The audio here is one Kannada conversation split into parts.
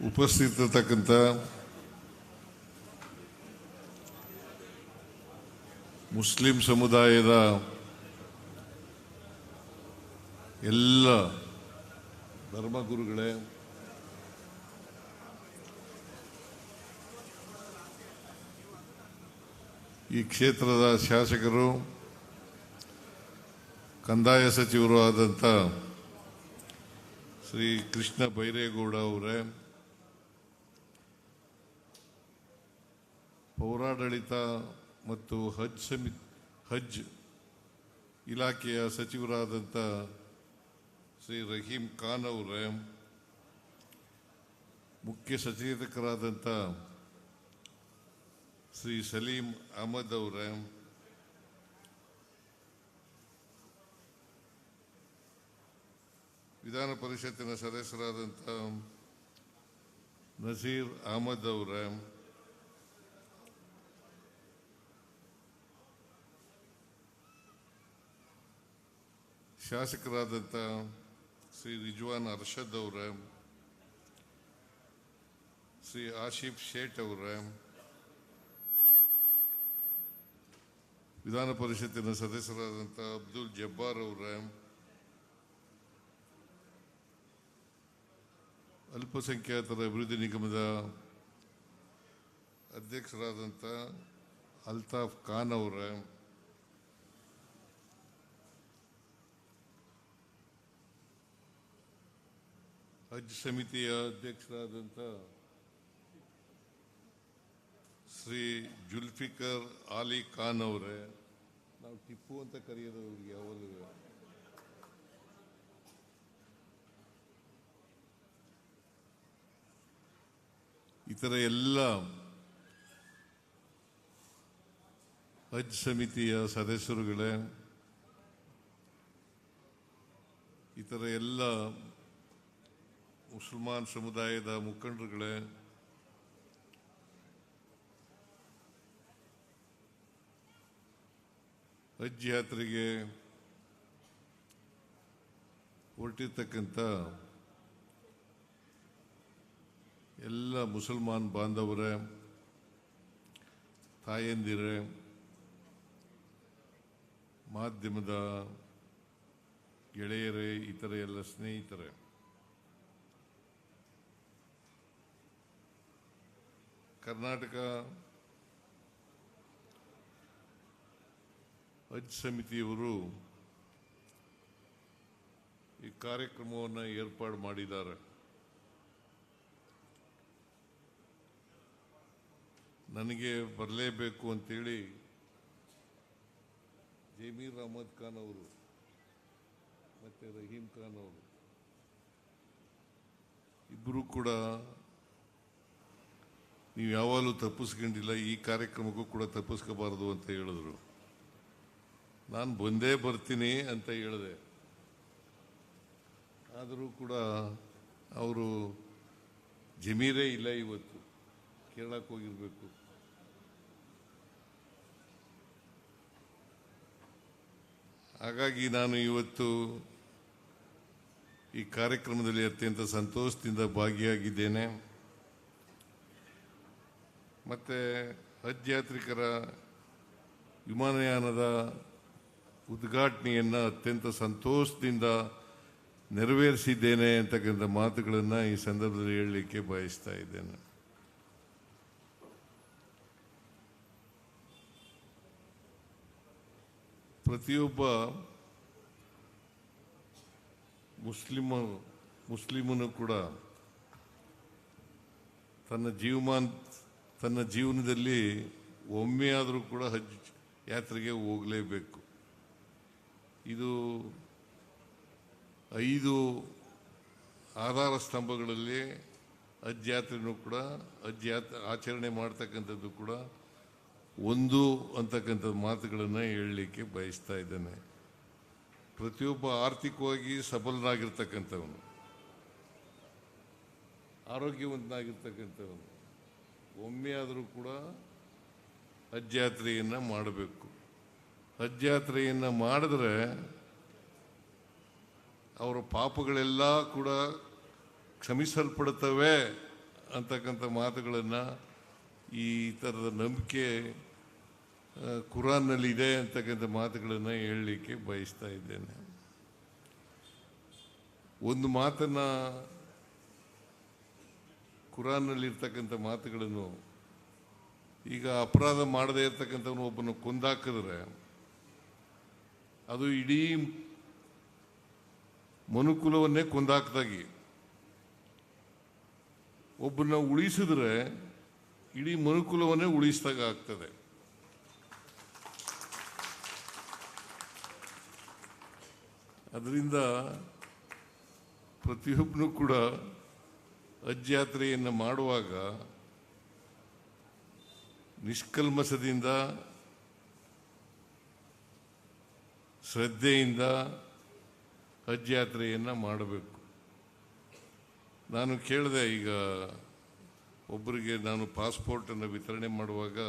ಉಪಸ್ಥಿತರತಕ್ಕಂಥ ಮುಸ್ಲಿಂ ಸಮುದಾಯದ ಎಲ್ಲ ಧರ್ಮಗುರುಗಳೇ, ಈ ಕ್ಷೇತ್ರದ ಶಾಸಕರು, ಕಂದಾಯ ಸಚಿವರು ಆದಂಥ ಶ್ರೀ ಕೃಷ್ಣ ಬೈರೇಗೌಡ ಅವರೇ, ಪೌರಾಡಳಿತ ಮತ್ತು ಹಜ್ ಇಲಾಖೆಯ ಸಚಿವರಾದಂಥ ಶ್ರೀ ರಹೀಂ ಖಾನ್ ಅವರೇ, ಮುಖ್ಯ ಸಚೇತಕರಾದಂಥ ಶ್ರೀ ಸಲೀಂ ಅಹಮದ್ ಅವರೇ, ವಿಧಾನ ಪರಿಷತ್ತಿನ ಸದಸ್ಯರಾದಂಥ ನಜೀರ್ ಅಹಮದ್ ಅವರೇ, ಶಾಸಕರಾದಂಥ ಶ್ರೀ ರಿಜ್ವಾನ್ ಅರ್ಷದ್ ಅವರೇ, ಶ್ರೀ ಆಶಿಫ್ ಶೇಟ್ ಅವರೇ, ವಿಧಾನ ಪರಿಷತ್ತಿನ ಸದಸ್ಯರಾದಂಥ ಅಬ್ದುಲ್ ಜಬ್ಬಾರ್ ಅವರೇ, ಅಲ್ಪಸಂಖ್ಯಾತರ ಅಭಿವೃದ್ಧಿ ನಿಗಮದ ಅಧ್ಯಕ್ಷರಾದಂಥ ಅಲ್ತಾಫ್ ಖಾನ್ ಅವರೇ, ಹಜ್ ಸಮಿತಿಯ ಅಧ್ಯಕ್ಷರಾದಂಥ ಶ್ರೀ ಜುಲ್ಫಿಕರ್ ಆಲಿ ಖಾನ್ ಅವರೇ, ನಾವು ಟಿಪ್ಪು ಅಂತ ಕರೆಯೋದು ಅವ್ರಿಗೆ ಯಾವಾಗಲೂ, ಇತರ ಎಲ್ಲ ಹಜ್ ಸಮಿತಿಯ ಸದಸ್ಯರುಗಳೇ, ಇತರ ಎಲ್ಲ ಮುಸಲ್ಮಾನ್ ಸಮುದಾಯದ ಮುಖಂಡರುಗಳೇ, ಹಜ್ ಯಾತ್ರೆಗೆ ಹೊರಟಿರ್ತಕ್ಕಂಥ ಎಲ್ಲ ಮುಸಲ್ಮಾನ್ ಬಾಂಧವರೇ, ತಾಯಂದಿರೇ, ಮಾಧ್ಯಮದ ಗೆಳೆಯರೇ, ಇತರ ಎಲ್ಲ ಸ್ನೇಹಿತರೆ, ಕರ್ನಾಟಕ ಹಜ್ ಸಮಿತಿಯವರು ಈ ಕಾರ್ಯಕ್ರಮವನ್ನು ಏರ್ಪಾಡು ಮಾಡಿದ್ದಾರೆ. ನನಗೆ ಬರಲೇಬೇಕು ಅಂತೇಳಿ ಜಮೀರ್ ಅಹಮದ್ ಖಾನ್ ಅವರು ಮತ್ತು ರಹೀಂ ಖಾನ್ ಅವರು ಇಬ್ಬರು ಕೂಡ ನೀವು ಯಾವಾಗಲೂ ತಪ್ಪಿಸ್ಕೊಂಡಿಲ್ಲ, ಈ ಕಾರ್ಯಕ್ರಮಕ್ಕೂ ಕೂಡ ತಪ್ಪಿಸ್ಕೋಬಾರದು ಅಂತ ಹೇಳಿದ್ರು. ನಾನು ಬಂದೇ ಬರ್ತೀನಿ ಅಂತ ಹೇಳಿದೆ. ಆದರೂ ಕೂಡ ಅವರು ಜಮೀರೇ ಇಲ್ಲ, ಇವತ್ತು ಕೇರಳಕ್ಕೆ ಹೋಗಿರಬೇಕು. ಹಾಗಾಗಿ ನಾನು ಇವತ್ತು ಈ ಕಾರ್ಯಕ್ರಮದಲ್ಲಿ ಅತ್ಯಂತ ಸಂತೋಷದಿಂದ ಭಾಗಿಯಾಗಿದ್ದೇನೆ. ಮತ್ತು ಹಜ್ ಯಾತ್ರಿಕರ ವಿಮಾನಯಾನದ ಉದ್ಘಾಟನೆಯನ್ನು ಅತ್ಯಂತ ಸಂತೋಷದಿಂದ ನೆರವೇರಿಸಿದ್ದೇನೆ ಅಂತಕ್ಕಂಥ ಮಾತುಗಳನ್ನು ಈ ಸಂದರ್ಭದಲ್ಲಿ ಹೇಳಲಿಕ್ಕೆ ಬಯಸ್ತಾ ಇದ್ದೇನೆ. ಪ್ರತಿಯೊಬ್ಬ ಮುಸ್ಲಿಮನು ಕೂಡ ತನ್ನ ಜೀವನದಲ್ಲಿ ಒಮ್ಮೆ ಆದರೂ ಕೂಡ ಹಜ್ ಯಾತ್ರೆಗೆ ಹೋಗಲೇಬೇಕು. ಇದು 5 ಆಧಾರ ಸ್ತಂಭಗಳಲ್ಲಿ ಹಜ್ ಯಾತ್ರೆನೂ ಕೂಡ ಆಚರಣೆ ಮಾಡ್ತಕ್ಕಂಥದ್ದು ಕೂಡ ಒಂದು ಅಂತಕ್ಕಂಥ ಮಾತುಗಳನ್ನು ಹೇಳಲಿಕ್ಕೆ ಬಯಸ್ತಾ ಇದ್ದೇನೆ. ಪ್ರತಿಯೊಬ್ಬ ಆರ್ಥಿಕವಾಗಿ ಸಬಲನಾಗಿರ್ತಕ್ಕಂಥವನು, ಆರೋಗ್ಯವಂತನಾಗಿರ್ತಕ್ಕಂಥವನು ಒಮ್ಮೆ ಆದರೂ ಕೂಡ ಹಜ್ ಯಾತ್ರೆಯನ್ನು ಮಾಡಬೇಕು. ಹಜ್ ಯಾತ್ರೆಯನ್ನು ಮಾಡಿದ್ರೆ ಅವರ ಪಾಪಗಳೆಲ್ಲ ಕೂಡ ಕ್ಷಮಿಸಲ್ಪಡುತ್ತವೆ ಅಂತಕ್ಕಂಥ ಮಾತುಗಳನ್ನು, ಈ ಥರದ ನಂಬಿಕೆ ಕುರಾನ್ನಲ್ಲಿ ಇದೆ ಅಂತಕ್ಕಂಥ ಮಾತುಗಳನ್ನು ಹೇಳಲಿಕ್ಕೆ ಬಯಸ್ತಾ ಇದ್ದೇನೆ. ಒಂದು ಮಾತನ್ನು, ಕುರಾನ್ನಲ್ಲಿರ್ತಕ್ಕಂಥ ಮಾತುಗಳನ್ನು, ಈಗ ಅಪರಾಧ ಮಾಡದೇ ಇರ್ತಕ್ಕಂಥವನು ಒಬ್ಬನು ಕೊಂದಾಕಿದ್ರೆ ಅದು ಇಡೀ ಮನುಕುಲವನ್ನೇ ಕೊಂದಾಕ್ದಾಗಿ, ಒಬ್ಬನ ಉಳಿಸಿದ್ರೆ ಇಡೀ ಮನುಕುಲವನ್ನೇ ಉಳಿಸಿದಾಗ ಆಗ್ತದೆ. ಅದರಿಂದ ಪ್ರತಿಯೊಬ್ಬನು ಕೂಡ ಹಜ್ ಯಾತ್ರೆಯನ್ನು ಮಾಡುವಾಗ ನಿಷ್ಕಲ್ಮಸದಿಂದ, ಶ್ರದ್ಧೆಯಿಂದ ಹಜ್ ಯಾತ್ರೆಯನ್ನು ಮಾಡಬೇಕು. ನಾನು ಕೇಳಿದೆ, ಈಗ ಒಬ್ಬರಿಗೆ ನಾನು ಪಾಸ್ಪೋರ್ಟನ್ನು ವಿತರಣೆ ಮಾಡುವಾಗ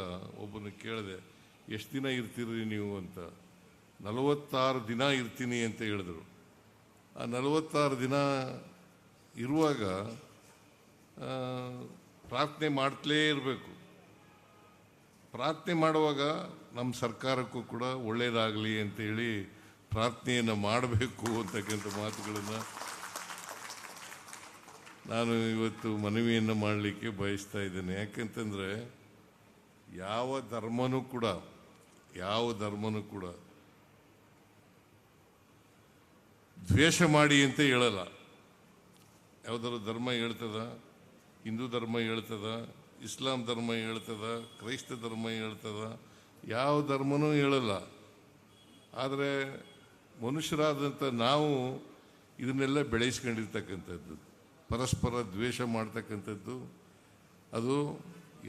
ಒಬ್ಬನು ಕೇಳಿದೆ, ಎಷ್ಟು ದಿನ ಇರ್ತೀರಿ ನೀವು ಅಂತ. 46 ದಿನ ಇರ್ತೀನಿ ಅಂತ ಹೇಳಿದ್ರು. ಆ 46 ದಿನ ಇರುವಾಗ ಪ್ರಾರ್ಥನೆ ಮಾಡ್ತಲೇ ಇರಬೇಕು. ಪ್ರಾರ್ಥನೆ ಮಾಡುವಾಗ ನಮ್ಮ ಸರ್ಕಾರಕ್ಕೂ ಕೂಡ ಒಳ್ಳೆಯದಾಗಲಿ ಅಂತೇಳಿ ಪ್ರಾರ್ಥನೆಯನ್ನು ಮಾಡಬೇಕು ಅಂತಕ್ಕಂಥ ಮಾತುಗಳನ್ನು ನಾನು ಇವತ್ತು ಮನವಿಯನ್ನು ಮಾಡಲಿಕ್ಕೆ ಬಯಸ್ತಾ ಇದ್ದೇನೆ. ಯಾಕೆಂತಂದರೆ ಯಾವ ಧರ್ಮನೂ ಕೂಡ ದ್ವೇಷ ಮಾಡಿ ಅಂತ ಹೇಳಲ್ಲ. ಯಾವುದಾದ್ರು ಧರ್ಮ ಹೇಳ್ತದ? ಹಿಂದೂ ಧರ್ಮ ಹೇಳ್ತದ, ಇಸ್ಲಾಂ ಧರ್ಮ ಹೇಳ್ತದ, ಕ್ರೈಸ್ತ ಧರ್ಮ ಹೇಳ್ತದ? ಯಾವ ಧರ್ಮನೂ ಹೇಳಲ್ಲ. ಆದರೆ ಮನುಷ್ಯರಾದಂಥ ನಾವು ಇದನ್ನೆಲ್ಲ ಬೆಳೆಸ್ಕೊಂಡಿರ್ತಕ್ಕಂಥದ್ದು, ಪರಸ್ಪರ ದ್ವೇಷ ಮಾಡ್ತಕ್ಕಂಥದ್ದು, ಅದು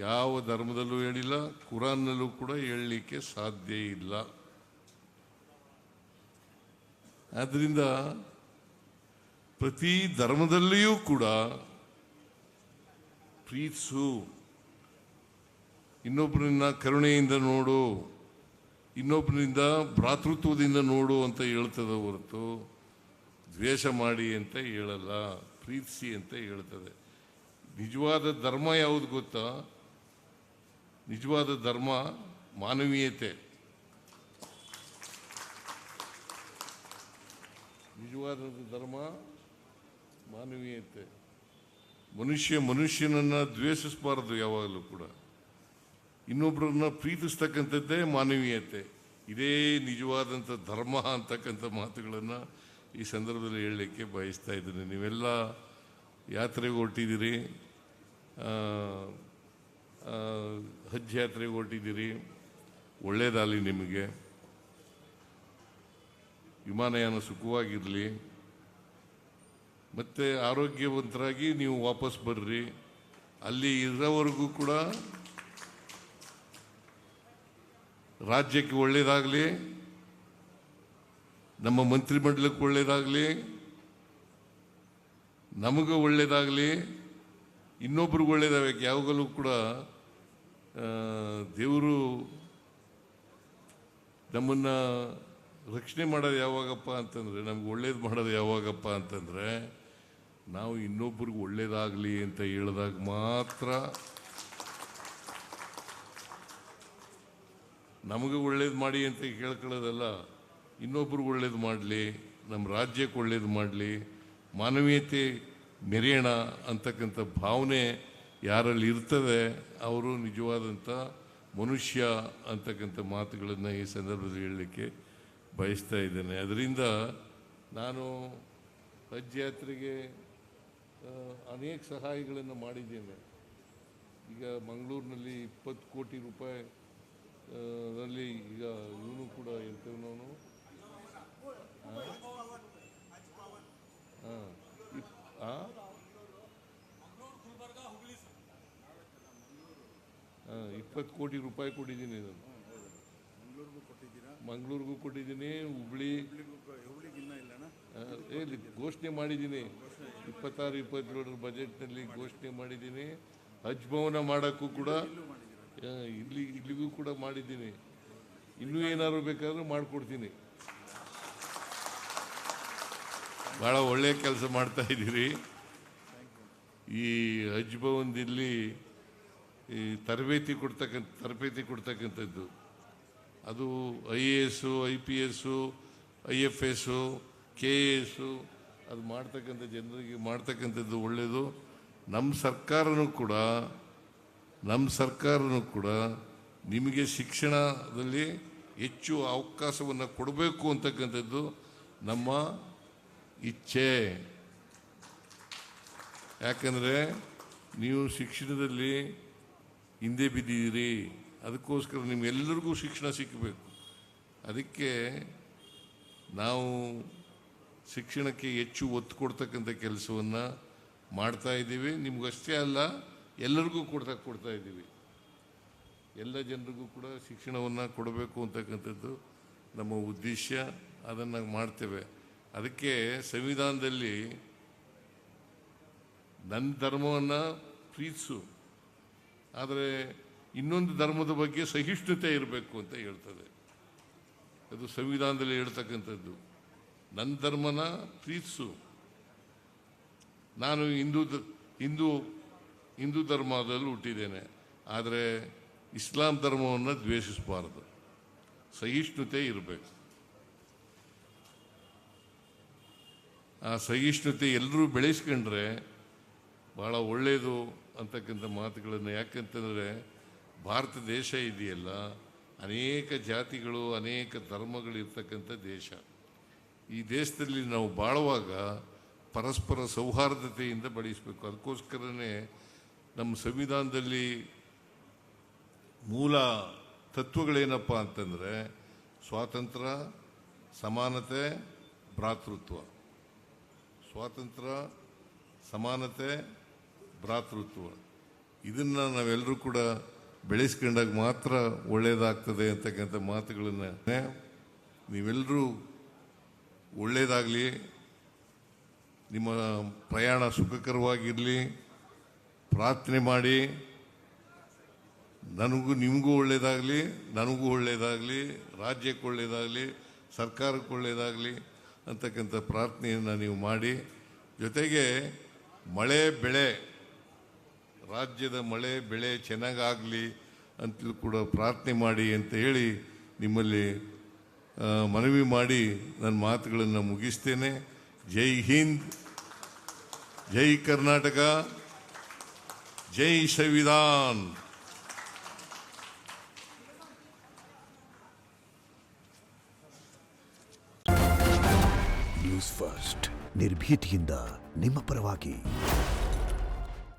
ಯಾವ ಧರ್ಮದಲ್ಲೂ ಹೇಳಿಲ್ಲ, ಕುರಾನ್ನಲ್ಲೂ ಕೂಡ ಹೇಳಲಿಕ್ಕೆ ಸಾಧ್ಯ ಇಲ್ಲ. ಆದ್ದರಿಂದ ಪ್ರತಿ ಧರ್ಮದಲ್ಲಿಯೂ ಕೂಡ ಪ್ರೀತಿಸು, ಇನ್ನೊಬ್ಬರನ್ನ ಕರುಣೆಯಿಂದ ನೋಡು, ಇನ್ನೊಬ್ಬರಿಂದ ಭ್ರಾತೃತ್ವದಿಂದ ನೋಡು ಅಂತ ಹೇಳ್ತದೆ ಹೊರತು ದ್ವೇಷ ಮಾಡಿ ಅಂತ ಹೇಳಲ್ಲ, ಪ್ರೀತಿಸಿ ಅಂತ ಹೇಳ್ತದೆ. ನಿಜವಾದ ಧರ್ಮ ಯಾವುದು ಗೊತ್ತಾ? ನಿಜವಾದ ಧರ್ಮ ಮಾನವೀಯತೆ. ನಿಜವಾದ ಧರ್ಮ ಮಾನವೀಯತೆ. ಮನುಷ್ಯನನ್ನು ದ್ವೇಷಿಸಬಾರದು ಯಾವಾಗಲೂ ಕೂಡ. ಇನ್ನೊಬ್ಬರನ್ನ ಪ್ರೀತಿಸ್ತಕ್ಕಂಥದ್ದೇ ಮಾನವೀಯತೆ. ಇದೇ ನಿಜವಾದಂಥ ಧರ್ಮ ಅಂತಕ್ಕಂಥ ಮಾತುಗಳನ್ನು ಈ ಸಂದರ್ಭದಲ್ಲಿ ಹೇಳಲಿಕ್ಕೆ ಬಯಸ್ತಾ ಇದ್ದೀನಿ. ನೀವೆಲ್ಲ ಯಾತ್ರೆಗೆ ಹೊರಟಿದ್ದೀರಿ, ಹಜ್ ಯಾತ್ರೆಗೆ ಹೊರಟಿದ್ದೀರಿ, ಒಳ್ಳೆಯದಾಗಲಿ ನಿಮಗೆ. ವಿಮಾನಯಾನ ಸುಖವಾಗಿರಲಿ, ಮತ್ತು ಆರೋಗ್ಯವಂತರಾಗಿ ನೀವು ವಾಪಸ್ ಬರ್ರಿ. ಅಲ್ಲಿ ಇರೋವರೆಗೂ ಕೂಡ ರಾಜ್ಯಕ್ಕೆ ಒಳ್ಳೆಯದಾಗಲಿ, ನಮ್ಮ ಮಂತ್ರಿಮಂಡಲಕ್ಕೆ ಒಳ್ಳೆಯದಾಗಲಿ, ನಮಗೂ ಒಳ್ಳೆಯದಾಗಲಿ, ಇನ್ನೊಬ್ರಿಗೆ ಒಳ್ಳೆಯದಾಗಬೇಕು. ಯಾವಾಗಲೂ ಕೂಡ ದೇವರು ನಮ್ಮನ್ನು ರಕ್ಷಣೆ ಮಾಡೋದು ಯಾವಾಗಪ್ಪ ಅಂತಂದರೆ, ನಮ್ಗೆ ಒಳ್ಳೇದು ಮಾಡೋದು ಯಾವಾಗಪ್ಪ ಅಂತಂದರೆ, ನಾವು ಇನ್ನೊಬ್ರಿಗೆ ಒಳ್ಳೇದಾಗಲಿ ಅಂತ ಹೇಳಿದಾಗ ಮಾತ್ರ. ನಮಗೆ ಒಳ್ಳೇದು ಮಾಡಿ ಅಂತ ಕೇಳ್ಕೊಳ್ಳೋದಲ್ಲ, ಇನ್ನೊಬ್ರಿಗೆ ಒಳ್ಳೇದು ಮಾಡಲಿ, ನಮ್ಮ ರಾಜ್ಯಕ್ಕೆ ಒಳ್ಳೇದು ಮಾಡಲಿ, ಮಾನವೀಯತೆ ಮೆರೆಯೋಣ ಅಂತಕ್ಕಂಥ ಭಾವನೆ ಯಾರಲ್ಲಿ ಇರ್ತದೆ ಅವರು ನಿಜವಾದಂಥ ಮನುಷ್ಯ ಅಂತಕ್ಕಂಥ ಮಾತುಗಳನ್ನು ಈ ಸಂದರ್ಭದಲ್ಲಿ ಹೇಳಲಿಕ್ಕೆ ಬಯಸ್ತಾ ಇದ್ದೇನೆ. ಅದರಿಂದ ನಾನು ಹಜ್ ಯಾತ್ರೆಗೆ ಅನೇಕ ಸಹಾಯಗಳನ್ನು ಮಾಡಿದ್ದೇನೆ. ಈಗ ಮಂಗಳೂರಿನಲ್ಲಿ 20 ಕೋಟಿ ರೂಪಾಯಿ ರಲ್ಲಿ ಈಗ ಇವನು ಕೂಡ ಇರ್ತವನವನು 20 ಕೋಟಿ ರೂಪಾಯಿ ಕೊಟ್ಟಿದ್ದೀನಿ. ನಾನು ಮಂಗಳೂರಿಗೂ ಕೊಟ್ಟಿದ್ದೀನಿ, ಹುಬ್ಳಿ ಘೋಷಣೆ ಮಾಡಿದ್ದೀನಿ. 26-27 ಬಜೆಟ್ನಲ್ಲಿ ಘೋಷಣೆ ಮಾಡಿದ್ದೀನಿ. ಹಜ್ ಭವನ ಮಾಡೋಕ್ಕೂ ಕೂಡ ಇಲ್ಲಿಗೂ ಕೂಡ ಮಾಡಿದ್ದೀನಿ. ಇನ್ನೂ ಏನಾದ್ರು ಬೇಕಾದ್ರೂ ಮಾಡಿಕೊಡ್ತೀನಿ. ಭಾಳ ಒಳ್ಳೆಯ ಕೆಲಸ ಮಾಡ್ತಾ ಇದ್ದೀರಿ. ಈ ಹಜ್ ಭವನದಲ್ಲಿ ಈ ತರಬೇತಿ ಕೊಡ್ತಕ್ಕಂಥದ್ದು ಅದು IAS, IPS, IFS, KAS ಅದು ಜನರಿಗೆ ಮಾಡ್ತಕ್ಕಂಥದ್ದು ಒಳ್ಳೆಯದು. ನಮ್ಮ ಸರ್ಕಾರನೂ ಕೂಡ ನಿಮಗೆ ಶಿಕ್ಷಣದಲ್ಲಿ ಹೆಚ್ಚು ಅವಕಾಶವನ್ನು ಕೊಡಬೇಕು ಅಂತಕ್ಕಂಥದ್ದು ನಮ್ಮ ಇಚ್ಛೆ. ಯಾಕಂದರೆ ನೀವು ಶಿಕ್ಷಣದಲ್ಲಿ ಹಿಂದೆ ಬಿದ್ದಿದ್ದೀರಿ, ಅದಕ್ಕೋಸ್ಕರ ನಿಮ್ಗೆಲ್ಲರಿಗೂ ಶಿಕ್ಷಣ ಸಿಕ್ಕಬೇಕು. ಅದಕ್ಕೆ ನಾವು ಶಿಕ್ಷಣಕ್ಕೆ ಹೆಚ್ಚು ಒತ್ತು ಕೊಡ್ತಕ್ಕಂಥ ಕೆಲಸವನ್ನು ಮಾಡ್ತಾ ಇದ್ದೀವಿ. ನಿಮಗಷ್ಟೇ ಅಲ್ಲ, ಎಲ್ಲರಿಗೂ ಕೊಡ್ತಾ ಇದ್ದೀವಿ. ಎಲ್ಲ ಜನರಿಗೂ ಕೂಡ ಶಿಕ್ಷಣವನ್ನು ಕೊಡಬೇಕು ಅಂತಕ್ಕಂಥದ್ದು ನಮ್ಮ ಉದ್ದೇಶ. ಅದನ್ನು ಮಾಡ್ತೇವೆ. ಅದಕ್ಕೆ ಸಂವಿಧಾನದಲ್ಲಿ ನನ್ನ ಧರ್ಮವನ್ನು ಪ್ರೀತಿಸು, ಆದರೆ ಇನ್ನೊಂದು ಧರ್ಮದ ಬಗ್ಗೆ ಸಹಿಷ್ಣುತೆ ಇರಬೇಕು ಅಂತ ಹೇಳ್ತದೆ. ಅದು ಸಂವಿಧಾನದಲ್ಲಿ ಹೇಳ್ತಕ್ಕಂಥದ್ದು. ನನ್ನ ಧರ್ಮನ ಪ್ರೀತಿಸು. ನಾನು ಹಿಂದೂ ಧರ್ಮದಲ್ಲಿ ಹುಟ್ಟಿದ್ದೇನೆ, ಆದರೆ ಇಸ್ಲಾಂ ಧರ್ಮವನ್ನು ದ್ವೇಷಿಸಬಾರದು. ಸಹಿಷ್ಣುತೆ ಇರಬೇಕು. ಆ ಸಹಿಷ್ಣುತೆ ಎಲ್ಲರೂ ಬೆಳೆಸ್ಕೊಂಡ್ರೆ ಭಾಳ ಒಳ್ಳೆಯದು ಅಂತಕ್ಕಂಥ ಮಾತುಗಳನ್ನು. ಯಾಕಂತಂದರೆ ಭಾರತ ದೇಶ ಇದೆಯಲ್ಲ, ಅನೇಕ ಜಾತಿಗಳು, ಅನೇಕ ಧರ್ಮಗಳು ಇರ್ತಕ್ಕಂಥ ದೇಶ. ಈ ದೇಶದಲ್ಲಿ ನಾವು ಬಾಳುವಾಗ ಪರಸ್ಪರ ಸೌಹಾರ್ದತೆಯಿಂದ ಬೆಳೆಸಬೇಕು. ಅದಕ್ಕೋಸ್ಕರನೇ ನಮ್ಮ ಸಂವಿಧಾನದಲ್ಲಿ ಮೂಲ ತತ್ವಗಳೇನಪ್ಪ ಅಂತಂದರೆ ಸ್ವಾತಂತ್ರ್ಯ, ಸಮಾನತೆ, ಭ್ರಾತೃತ್ವ. ಸ್ವಾತಂತ್ರ್ಯ, ಸಮಾನತೆ, ಭ್ರಾತೃತ್ವ. ಇದನ್ನು ನಾವೆಲ್ಲರೂ ಕೂಡ ಬೆಳೆಸ್ಕೊಂಡಾಗ ಮಾತ್ರ ಒಳ್ಳೆಯದಾಗ್ತದೆ ಅಂತಕ್ಕಂಥ ಮಾತುಗಳನ್ನು. ನೀವೆಲ್ಲರೂ ಒಳ್ಳೆಯದಾಗಲಿ, ನಿಮ್ಮ ಪ್ರಯಾಣ ಸುಖಕರವಾಗಿರಲಿ, ಪ್ರಾರ್ಥನೆ ಮಾಡಿ. ನಿಮಗೂ ಒಳ್ಳೆಯದಾಗಲಿ, ನನಗೂ ಒಳ್ಳೆಯದಾಗಲಿ, ರಾಜ್ಯಕ್ಕೆ ಒಳ್ಳೆಯದಾಗಲಿ, ಸರ್ಕಾರಕ್ಕೆ ಒಳ್ಳೆಯದಾಗಲಿ ಅಂತಕ್ಕಂಥ ಪ್ರಾರ್ಥನೆಯನ್ನು ನೀವು ಮಾಡಿ. ಜೊತೆಗೆ ಮಳೆ ಬೆಳೆ, ರಾಜ್ಯದ ಮಳೆ ಬೆಳೆ ಚೆನ್ನಾಗಾಗಲಿ ಅಂತಲೂ ಕೂಡ ಪ್ರಾರ್ಥನೆ ಮಾಡಿ ಅಂತ ಹೇಳಿ ನಿಮ್ಮಲ್ಲಿ ಮನವಿ ಮಾಡಿ ನನ್ನ ಮಾತುಗಳನ್ನು ಮುಗಿಸ್ತೇನೆ. ಜೈ ಹಿಂದ್, ಜೈ ಕರ್ನಾಟಕ, ಜೈ ಸಂವಿಧಾನ್. ನ್ಯೂಸ್ ಫಸ್ಟ್, ನಿರ್ಭೀತಿಯಿಂದ ನಿಮ್ಮ ಪರವಾಗಿ.